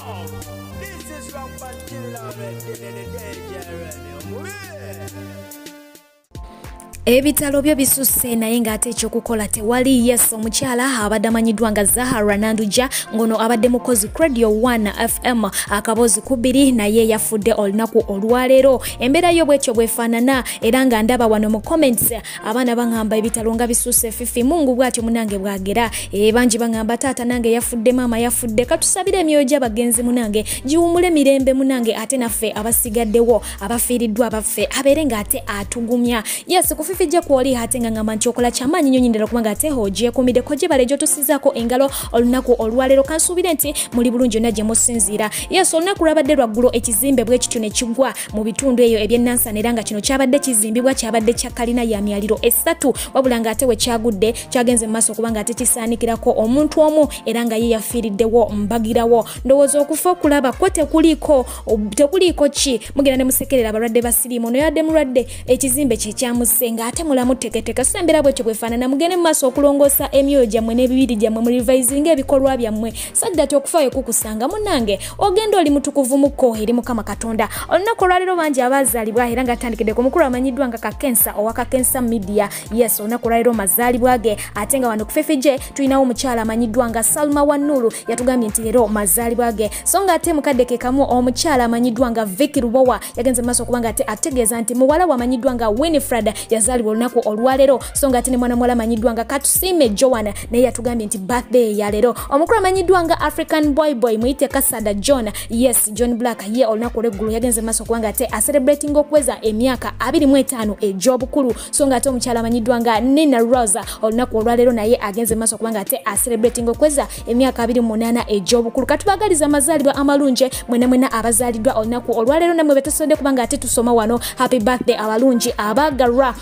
This is rock until already the danger. Ebitalo byo bisusse naye ng'ate ekyokukola tewali. Yes, omukyala abadde amanyiddwa nga Zahara Nanduja ngono abadde mukozi Radio 1 FM akabozi kubiri naye yafudde olunaku olwaleero. Embeera yo bwetyo bwefaanana era nga ndaba wano mu comments abaana bangamba ebitalo nga bisusse fifi mungu bwatyo munange bwagera. Bangi bangamba taata nange yafudde, maama yafudde, katusabire emyoyo gy'abagenzi munange giwumule mirembe munange ate naffe abasigaddewo abafiiriddwa abaffe abeere ng'ate atugumya. Yes, fije kwoli hatenga ngamba nchokola chamanyi nyonyi ndera kubanga ate hoje kumide koje balejo tusizako engalo olunaku olwalero kansubire nti muli bulungi naje musinzira. Yes, olunaku lwabadde lwaggulo ekizimbe bwe kityo ne kigwa mu bitundu eyo ebyenansa neranga kino kyabadde kizimbibwa kyabadde kyakalina ya myaliro esatu wabulanga ate we kyagudde kyagenze maso kubanga ate kisaanikirako omuntu omu eranga ye yafiiriddewo mbagirawo. Ndowooza okufa okulaba ko tekuliko ki mugenda ne musekerera abalwadde basirimu ono yadde mulwadde ekizimbe kye kyamusenga ate mulamu teketeka sembera bwekyo bwefaanana mugende mu maaso okulongoosa emyoyo gyammwe n'ebibiri gyammwe mu revisinga ebikolwa byammwe saddati okufaayo kukusanga munange ogenda oli mutukuvu mukko eri Mukama Katonda. Olunaku olwaleero bangi abaazaalibwa era nga atandikidde ku mukulu amanyiddwa nga Kakensa owa Kakensa Media. Yes, olunaku olwaleero mazaalibwa ge ate nga wano ku Fefije tulinawo omukyala amanyiddwa nga Salma Wanulu yatugambye nti leero mazaalibwa ge so nga ate mukadde ke kamu omukyala amanyiddwa nga Vicky Rubowa yagenze mu maaso kubanga ate ategeeza nti muwala wa amanyiddwa nga Winifred yazaalibwa olunaku olwaleero so nga ate ne mwana muwala amanyiddwa nga Katusime Joanna naye yatugambye nti birthday ya leero. Omukulu amanyiddwa nga African Boy muyite Kasada John. Yes, John Black ye olunaku olw'eggulu yagenze mu maaso kubanga ate celebrating okweza emyaka 25 egy'obukulu so nga ate omukyala amanyiddwa nga Nina Rosa olunaku olwaleero naye agenze mu maaso kubanga ate celebrating okweza emyaka 28 egy'obukulu. Katubagaliza amazaalibwa amalungi mwena abazaaliddwa olunaku olwaleero namwe betasonde kubanga ate tusoma wano happy birthday abalungi abagalwa.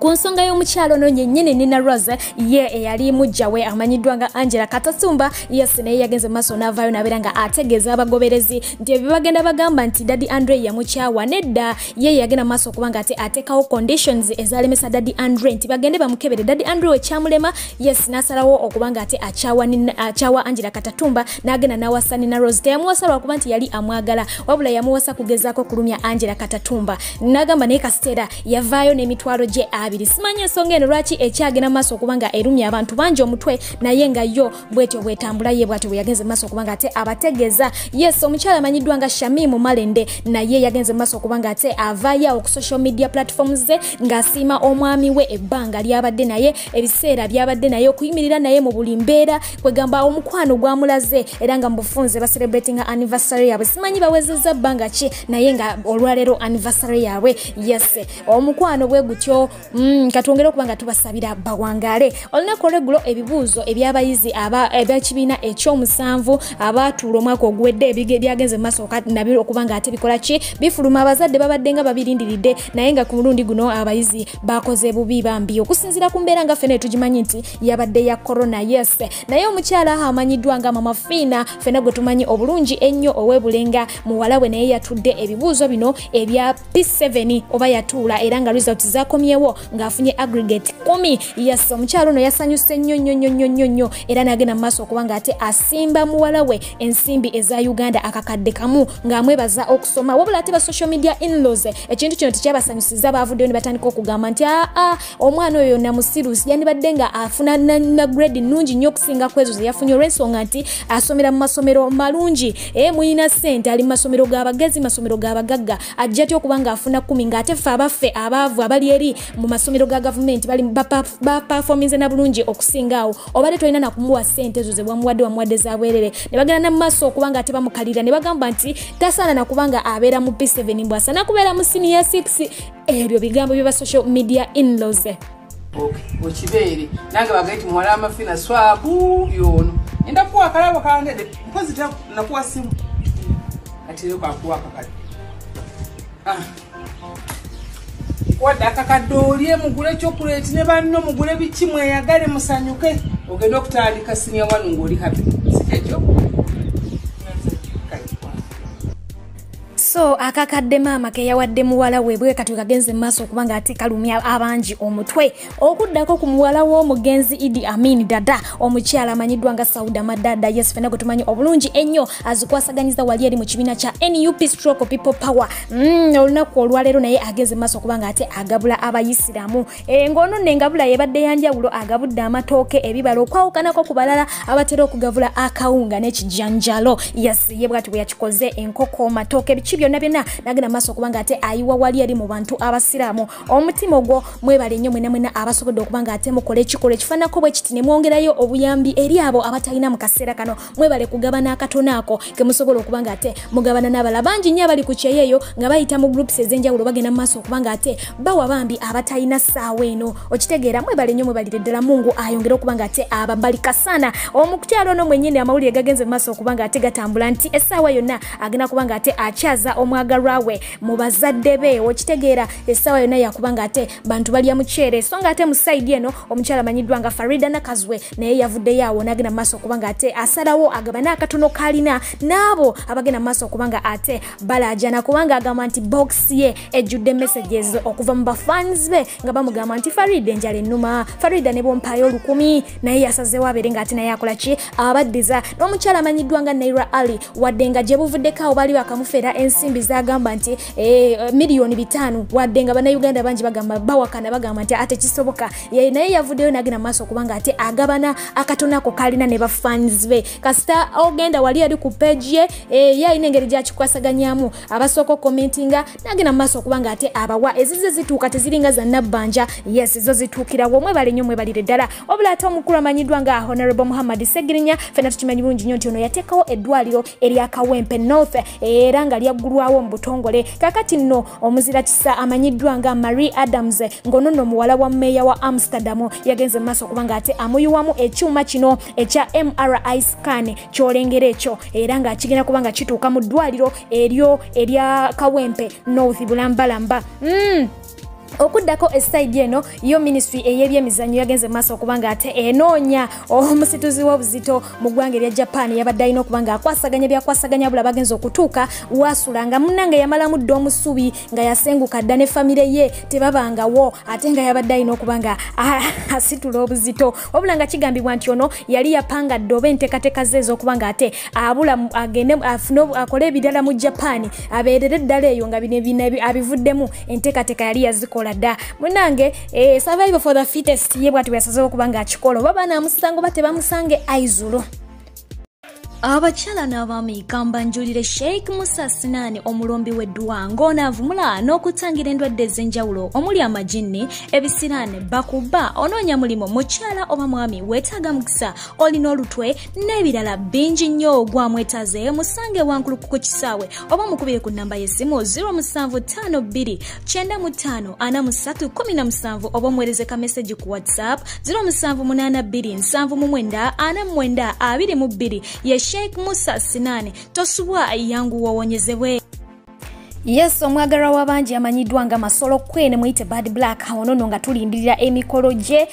Ku nsonga y'omukyalo ono nyennyini Nina Rose ye eyali mujjawe amanyiddwa nga Angela Katasumba. Yes, naye yagenze mu maaso n'avaayo n'abeera nga ategeeza abagoberezi nti ebyo bagenda bagamba nti Daddy Andre yamukyawa nedda ye yagenda mu maaso okubanga ate ateekawo conditions ezalemesa Daddy Andre nti bagende bamukebere. Daddy Andre we kyamulema yes n'asalawo okubanga ate akyawa Angela Katatumba n'agenda n'awasa Nina Rose. Teyamuwasa lwakuba nti yali amwagala wabula yamuwasa kugezaako kulumya Angela Katatumba. N'agamba naye kaseera yavaayo n'emitwalo gye simanyi ensonga eno lwaki ekyagenda maaso okubanga erumya abantu bangi omutwe naye nga yo bwetyo bwetambula ye bwatyo bweyagenze maaso okubanga ate abategeeza. Yes, omukyala amanyiddwa nga Shamimu Malende naye yagenze maaso okubanga ate avaayo ku social media platforms ze ng'asiima omwami we ebbanga lyabadde naye ebiseera byabadde naye okuyimirira naye mu buli mbeera kwegamba omukwano gwamulaze era nga mubufunze ba celebrating anniversary yaabwe simanyi bawezezza bbanga ki naye nga olwaleero anniversary yaabwe. Yes, omukwano bwe gutyo katwongere okubanga tubasabira bawangale. Olunaku olw'eggulo ebibuuzo ebyabayizi ebyakibiina ekyomusanvu abaatuula omwaka oguwedde ebyagenze mu maaso nabyo okubanga ate bikola ki bifuluma. Abazadde babadde nga babirindiridde naye nga ku mulundi guno abayizi bakoze bubi bambi okusinziira ku mbeera nga ffene tugimanyi nti yabadde ya corona. Yes, naye omukyala amanyiddwa nga mama Fina ffena gwe tumanyi obulungi ennyo ow'ebulenga muwala we naye yatudde ebibuuzo bino ebya P7 oba yatuula era nga results zakomyewo ng'afunye aggregate 10. Yes, omukyalo ono yasanyuse nnyo era n'agenda mu maaso okubanga ate asimba muwala we ensimbi eza Uganda akakadde kamu ng'amwebaza okusoma wabula ate ba social media in-laws ekintu kino tekyabasanyusiza baavuddeyo ne batandika okugamba nti omwana oyo namusiru yandibadde nga afuna na grade nnungi nnyo okusinga ku ezo ze yafunye olw'ensonga nti asomera mu masomero malungi muyina ssente ali mu masomero g'abagezi masomero g'abagagga ajja ty okubanga afuna 10 ng'ate ffe abaffe abaavu abali eri mu masomero ga government bali performance na bulungi okusingawo obade toyina na kumuwa sente ezo ze bamuwadde za bwerere ne bagenda na maaso okubanga ate bamukalira ne bagamba nti tasaana na kubanga abeera mu P7 mbwasa na kubeera mu senior 6. Ebyo bigambo bya social media in-laws. Okibeere nange bagaiti muwala amafina swabu yono enda kuwa kalabo kange mpozi nakuwa simu atire kwa kuwa kakati wadda kakadolye mugule chocolate ne banno mugule biki mweyagale musanyuke ogenda okutandika senior 1 ng'oli happy sikekyo. So akakadde maama ke yawadde muwala we bwe kati kagenze maaso kubanga ati kalumya abanji omutwe okuddako ku muwala w'omugenzi Idi Amin dada omukyala amanyiddwa nga Sauda Madada. Yes, Fina tumanyi obulungi ennyo azikwasaganyiza wali eri mu kibiina kya NUP stroke people power. Olunaku olwaleero naye agenze maaso kubanga ate agabula abayisiramu ngono nengabula yebadde yanjawulo agabudde amatooke ebibala okwawukanako ku balala abatera okugavula akawunga n'ekijanjalo. Yes, ye bwati bwe yakikoze enkoko matooke biki byonna byonna nagenda maaso kubanga ate ayiwa wali eri mu bantu abasiramu. Omutima ogwo mwebale nnyo mwena abasobodde okubanga ate mukola ekikolo ekifaanako bwe kiti ne mwongerayo obuyambi eri abo abatalina mu kaseera kano. Mwebale kugabana akatono ako ke musobola okubanga ate mugabana n'abala bangi nnyo abali ku kyeyeeyo nga bayita mu groups ez'enjawulo bagenda maaso okubanga ate bawa bambi abatalina ssaawa eno. Okitegeera mwebale nnyo mwebalire ddala Mungu ayongere okubanga ate ababalika sana. Omukukyalo ono mwennyini amawulire gagenze maaso okubanga ate gatambula nti essaawa yonna agenda kubanga ate akyaza omwagalwa we mu bazadde be. Okitegeera essaawa yonna yakubanga ate bantu balya muceere so nga ate mu side eno omukyala amanyiddwa nga Farida Nakazwe naye yavuddeyo awo n'agenda maaso okubanga ate asalawo agabana akatono kalina n'abo abagenda maaso okubanga ate balajana kubanga agamba nti box ye ejjudde messages okuva mu bafans be nga bamugamba nti Farida enjala ennuma, Farida ne bompayo 1000 naye yasazeewo abeere nga ate naye akola ki abaddiza. N'omukyala amanyiddwa nga Naira Ali wadde nga gye buvuddeko awo bali bakamufeera ensimbi zagamba nti miliyoni 5 wadde nga bannayuganda bangi bagamba bawakana bagamba nti ate kisoboka ye naye yavuddeyo n'agenda maaso okubanga ate agabana akatono ako kalina ne bafans be. Kasita ogenda wali ali ku page ye ye ayina engeri gyakikwasaganyamu abasooka commentinga n'agenda maaso okubanga ate abawa ezize zituuka teziringa za nabbanja. Yes, zo zituukirawo mwebale nnyo mwebalire ddala. Wabula ate omukulu amanyiddwa nga Honorable Muhammad Segirinya Fina tukimanyi bulungi nnyo nti ono yateekawo eddwaliro erya Kawempe North era nga lyaggulwawo mu butongole. Kakati nno omuzira kisa amanyiddwa nga Marie Adams ngono nno muwala wa meya wa Amsterdam yagenze maaso okubanga ate amuyuwamu ekyuma kino ekya MRI scan kyolengera ekyo era nga kigenda kubanga kituuka mu ddwaliro eryo erya Kawempe North bulambalamba. Okuddako eside eno yo ministry ey'ebyemizannyo yagenze maaso okubanga ate enoonya omusituzi w'obuzito mu ggwanga erya Japan yabadde alina okubanga akwasaganya byakwasaganya bula bagenza okutuuka wasula nga munnange yamala mudde omusubi nga yasenguka dda ne famire ye tebabangawo ate nga yabadde alina okubanga asitula obuzito. Wabula nga kigambibwa nti ono yali yapanga ddoba enteekateeka ze ez'okubanga ate abula agende akole ebirala mu Japan abeerere ddala eyo nga bino abivuddemu enteekateeka yali yazikola da munange survival for the fittest ye bwati byasazeewo okubanga akikola baba namusango bate bamusange aizulo. Abakyala n'abaami kambanjulire Sheikh Musa Sinani omulombi w'eddwa ng'onaavumula n'okutangira endwadde ez'enjawulo omuli amajinni ebisiraane bakuba onoonya mulimu mukyala oba mwami weetaaga mukisa olina olutwe n'ebirala bingi nnyo gwamwetaaze musange wankulu ku kisaawe oba mukubire ku nnamba y'essimu 0752 95 4317 oba omuweereze ka message ku WhatsApp 0782 79 49 22 ye Sheikh Musa Sinani tosubwa yangu wawonyezebwe. Yes, omwagalwa w'abangi amanyiddwa nga Masolo Queen muyite Bad Black ono nga tulindirira emikolo gye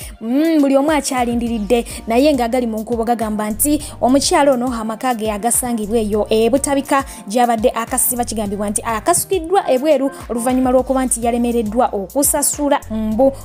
buli omu akyalindiridde naye nga agali mu nkubo gagamba nti omukyalo ono amaka ge agasangibwa eyo butabika gyabadde akasiba kigambibwa nti akasukiddwa ebweru oluvannyuma lw'okuba nti yalemereddwa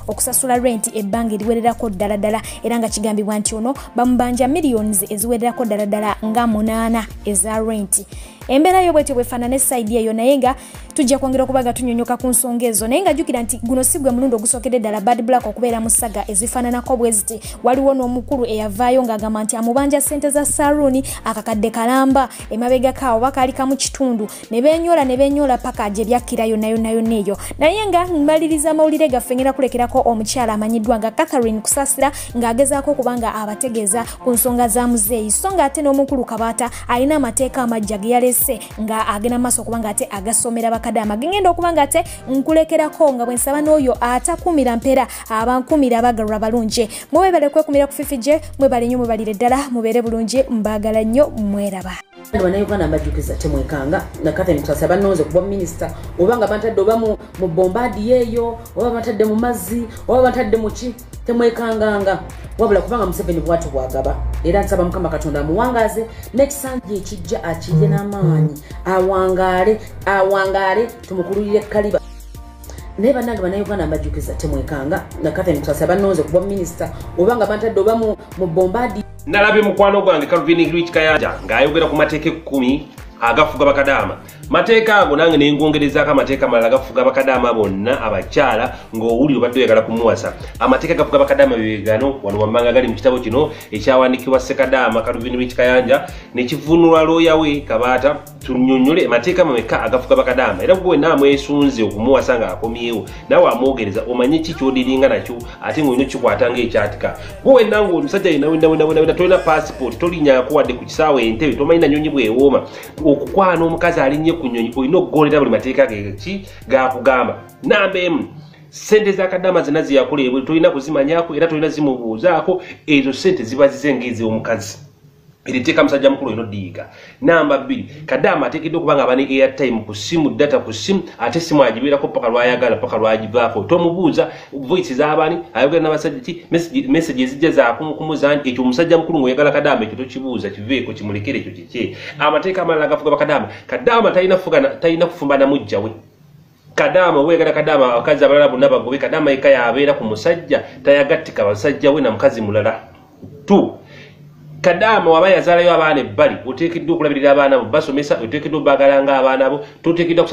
okusasula rent ebbanga eriwererako ddala era nga kigambibwa nti ono bamubanja millions eziwererako ddala nga 8 eza rent. Embeera yo bwetyo bwefaanana side eyo naye nga tujja kwongera okubaga tunyonyoka ku nsonga ezo naye nga jjukira nti guno si gwe mulundi ogusookedde ddala Bad Black okubeera mu ssaga ezifaananako bwe ziti. Waliwo n'omukulu eyavaayo ng'agamba nti amubanja ssente za saluuni akakadde kalamba emabega kaawo bakaali kamu kitundu ne beenyola paka gye byakkira yonna eyo naye nga mbaliriza amawulire gaffe ngenda kulekerako omukyala amanyiddwa nga Catherine Kusasira ng'agezaako okubanga abategeeza ku nsonga za muzeeyi so nga ate n'omukulu Kabaata alina amateeka amajja ge yalese nga agenda maaso okubanga ate agasomera bakadama gengenda okubanga ate nkulekerako nga bwe nsaba n'oyo atakumira mpera abankumira abagalwa balungi. Mwebale kwekumira ku fifi gye mwebale nnyo mwebalire ddala mubeere bulungi mbaagala nnyo mweraba. Bannayuganda mbajjukiza temwekanga na Catherine Mutasa bannonze kuba minister obanga bantadde oba mu bombadi eyo oba bantadde mu mazzi oba bantadde mu ki temwekanganga wabula kubanga Museveni bwatu bwagaba era nsaba Mukama Katonda amuwangaze next Sunday ekijja akirye n'amaanyi awangaale tumukululire kaliba naye bannange bannayuganda mbajjukiza temwekanga na Catherine Mutasa bannonze kuba minister obanga bantadde oba mu bombadi nalabye mukwano gwange Calvin Rich Kayanja ng'ayogera ku mateeka 10 agafuga bakadama mateeka ago nange nengongerezaako amateeka malala gafuga bakadama bonna abakyala ng'owulira obadde oyagala kumuwasa amateeka gafuga bakadama bibegano wano wammanga gali mu kitabo kino ekyawandiikibwa Ssekadama Calvin Rich Kayanja nekivunulwa looya we Kabaata tunnyonnyole amateeka mameka agafuga bakadama era gwe naamwesunze okumuwasa ng'akomyewo naawe amwogereza omanye ki ky'odiringa nakyo ate ng'olina kikwata ng'ekyatika gwe wenna ng'omusajja yenna tolina passport tolinyaako wadde ku kisaawe entebe tomanyi na nnyonyi bwewooma okukwana omukazi alinnye ku nnyonyi olina okugondera buli mateeka geki gakugamba namba emu sente za kadama zina ziyakolebwe tolina kuzimanyako era tolina zimubuuzaako ezo sente ziba zizengeeze omukazi eriteeka musajja mukulu eno diiga namba 2 kadama ateekeddwa okuba nga bane airtime ku simu data ku simu ate simu agibeerako paka lwayagala paka lwagivaako tomubuuza voice z'abaani ayogera n'abasajja ki message ezijja zakumuza nti ekyo omusajja mukulu ng'oyagala kadama ekyo tokibuuza kiveeko kimulekere ekyo kiki amateeka amalala gafuga bakadama kadama talina kufumba na mujja we kadama wegala kadama abakazi abalala bonna bagobe kadama eka yabeera ku musajja tayagattika basajja we na mukazi mulala 2 kadama waba yazaalayo abaana ebbali oteekeddwa okulabirira abaana abo basomesa oteekeddwa obagalanga abaana abo toteekeddwa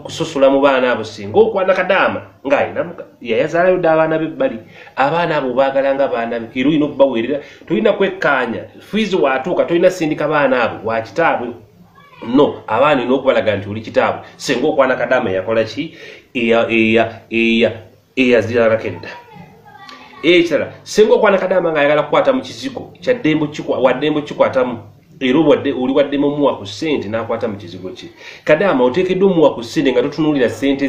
kusosola mu baana abo singa okwana kadama ng'ayina yazaalayo dda abaana b'ebbali abaana abo obagalanga abaana be era olina okubaweerera tolina kwekkaanya fiizi waatuuka tolina sindika baana abo wa kitaabwe no abaana olina okubalaga nti oli kitaabwe singa okwana kadama yakola ki eyaziralako edda ekirala singa okwana kadama ng'ayagala kukwata mu kizigo waddembo kikwatamu era oli waddemu omuwa ku ssente n'akwata mu kizigo kye kadama oteekeddwa omuwa ku ssente nga totunuulira ssente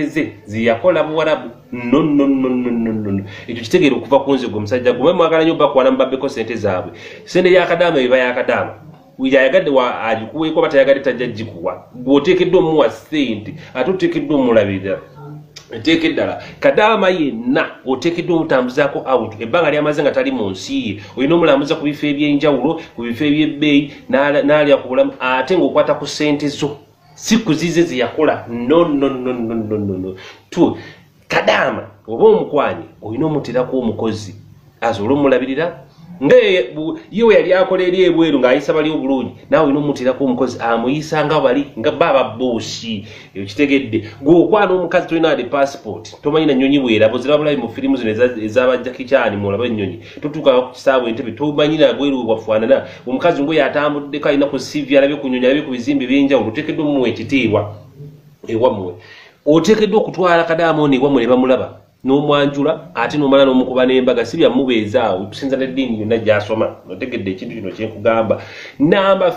ze ziyakola buwarabu no ekyo kitegeera okuva ku nzigo omusajja gwe mwagala nnyo bakwana mubabbeko ssente zaabwe ssente ya kadama eba ya kadama yayagadde agikuweeko batayagadde tajja gikuwa gweoteekeddwa omuwa ssente ate oteekeddwa omulabirira Take eddala kadama yenna oteekeddwa omutambuzaako out ebbanga lyamaze nga tali mu nsi ye olina omulambuza ku bifo eby'enjawulo ku bifo eby'ebbeeyi n'alya ku bulamu ate ng'okwata ku ssente zo si kuzize zeyakola no 2 kadama oba omukwanyi olina omuteerako omukozi asobola omulabirira yewe yali akola eri ebweru ng'ayisa bali obulungi naawe olina omuteerako omukozi amuyisa nga bali nga baba boosi ekitegedde gweokwana omukazi tolina wadde passport tomanyi na nnyonyi bwerabo zirabulabi mu firimu zino ez'abajjaki kyani mulaba ennyonyi totuuka ku kisaawe entebe tomanyi nabweru bwafaanana omukazi ngoyo atambuddeko alina ku CV alabye ku nnyonyi alabye ku bizimbe ebyenjawulo oteekeddwa omuwa ekitiibwa ewammwe oteekeddwa okutwala kadama ono ewammwe ne bamulaba n'omwanjula ate n'omala n'omukuba n'embaga si byamubeezaawo tusinza n'eddiini yonna gy'asoma otegedde ekintu kino kyenkugamba namba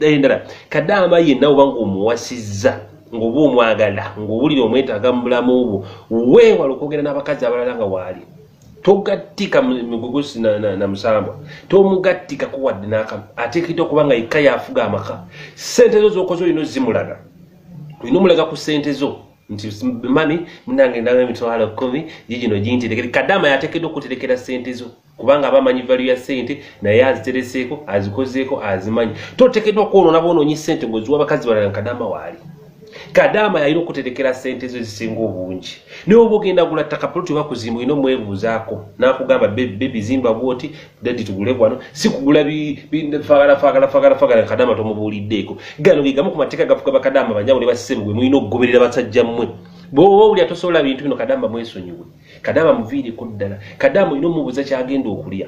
endala kadama yenna oba ng'omuwasizza ng'oba omwagala ng'owulira omwetaaga mu bulamu obwo weewala okwogera n'abakazi abalala nga waali togattika migogosi na musambwa tomugattikako wadde n'akamu ateekeddwa okuba nga yekka yaafuga amaka ssente zo z'okoze olina ozimulaga olina omulaga ku ssente zo nti mami munange ndaga emitwalo 10 gigino ginterekere kadama yateekeddwa okuterekera ssente zo kubanga abamanyi value ya ssente naye azitereseeko azikozeeko azimanyi toteekeddwa okwonoona boonoonyi ssente ng'oziwa abakazi balala kadama waali kadama yalina okuterekera ssente zo ezisinga obungi naye oba ogenda gula ttaka poloti oba kuzimba olina omwebuuzaako n'akugamba bebi zimba bwoti dadi tugule wano si kugula fagala kadama tomubuuliddeeko gano ge gamu ku mateeka gafuga bakadama banjawulo bassebugwe mulina okugoberera basajja mmwe bw'oba owulira tosobola bintu bino kadama mwesonyiwe kadama muviireko ddala kadama olina omubuuza kyagenda okulya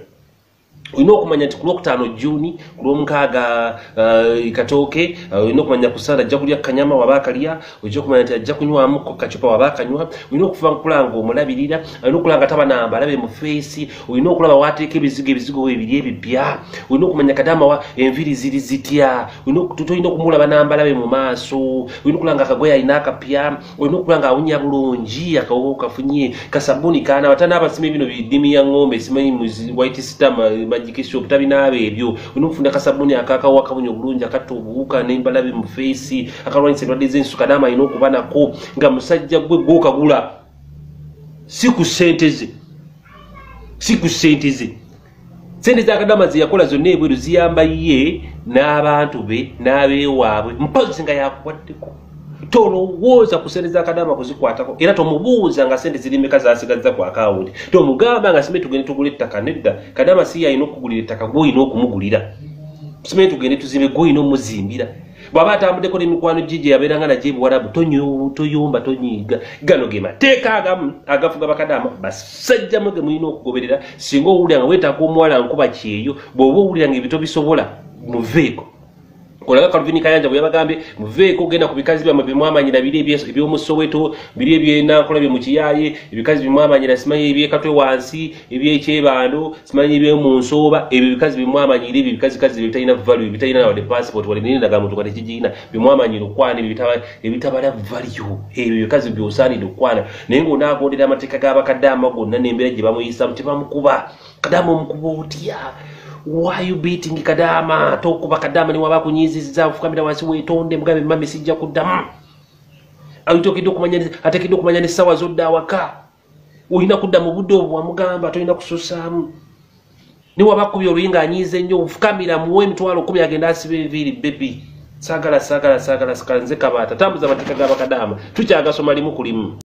olina okumanya nti ku lwokutaano Juni ku lwomukaaga Katooke olina okumanya ku Sande ajja kulya kanyama waba akalya ojja okumanya nti ajja kunywamu kacupa waba akanywa olina okufa nkulanga omulabirira olina okulanga taba namba alabe mu feesi olina okulaba waateeka ebizigo ebiri ebipya olina okumanya kadama enviri ziri zitya tolina okumulaba namba alabe mu maaso olina okulanga akagoye alina akapya olina okulanga awunya bulungi akawogo kafunye kasabuni kaana batana abasima bino bidimi ya ng'ombe simanyi white star magic soap tabinaaba ebyo unofunda kasabuni akakawa kabunyo bulungi akatubuuka nembalabe mu face akalwanyisa endwadde z'ensusu Kadama alina okuba nako nga musajja gwe gw'okagula si ku ssente ze sente za Kadama ze yakola zonna ebweru ziyamba ye n'abantu be n'abeewaabwe mpozi nga yakuwaddeko tolowooza ku sente za Kadama kuzikwatako era tomubuuza nga sente ziri meka zasigazza ku akawunti tomugamba nga simenti tugende tugula ettaka nedda Kadama si yalina okugulira ettaka gw'olina okumugulira simenti tugende tuzimbe gw'olina omuzimbira bw'aba atambuddeko n'emikwano gye yabeeranga nagyo ebuwarabu toyomba tonyiiga gano ge mateeka agamu agafuga bakadama basajja muge mulina okugoberera singa owulira nga weetaaga omuwala nkuba kyeyo bw'oba owulira nga ebito bisobola muveeko olaga Calvin Kayanja bwe yabagambye muveeko genda ku bikazi byamwe bimwamanyira biri eby'omusoweto biri ebyenankola bye mu kiyaye ebikazi bimwamanyira simanyi ebyekatwe wansi ebyekyebando simanyi ebyomunsooba ebyo bikazi bimwamanyira ebyo bikazi bitalina value bitalina wadde passport wadde nendaga muntu kati kigiina bimwamanyira okwana ebitabala value ebyo bikazi byosaanidde okwana naye ng'onaagondera amateeka g'abakadama gonna n'embeera gye bamuyisamu tebamukuba Kadama omukuba otya why you beating Kadama tokuba Kadama ni waba kunyiziza ufukamira wansi wetonde mugabe mami sijja kuddamu ayitokidde okumanya atekidde okumanya ne sawa zodda waka ulina kudda mu budde obwo amugamba tolina kususaamu ni waba kubi oluyinga anyize nnyo ufukamira muwe emitwalo 10 agenda asibe eviri baby sagala nze kabata tambuza amateeka g'abakadama tukyagasoma limu kulimu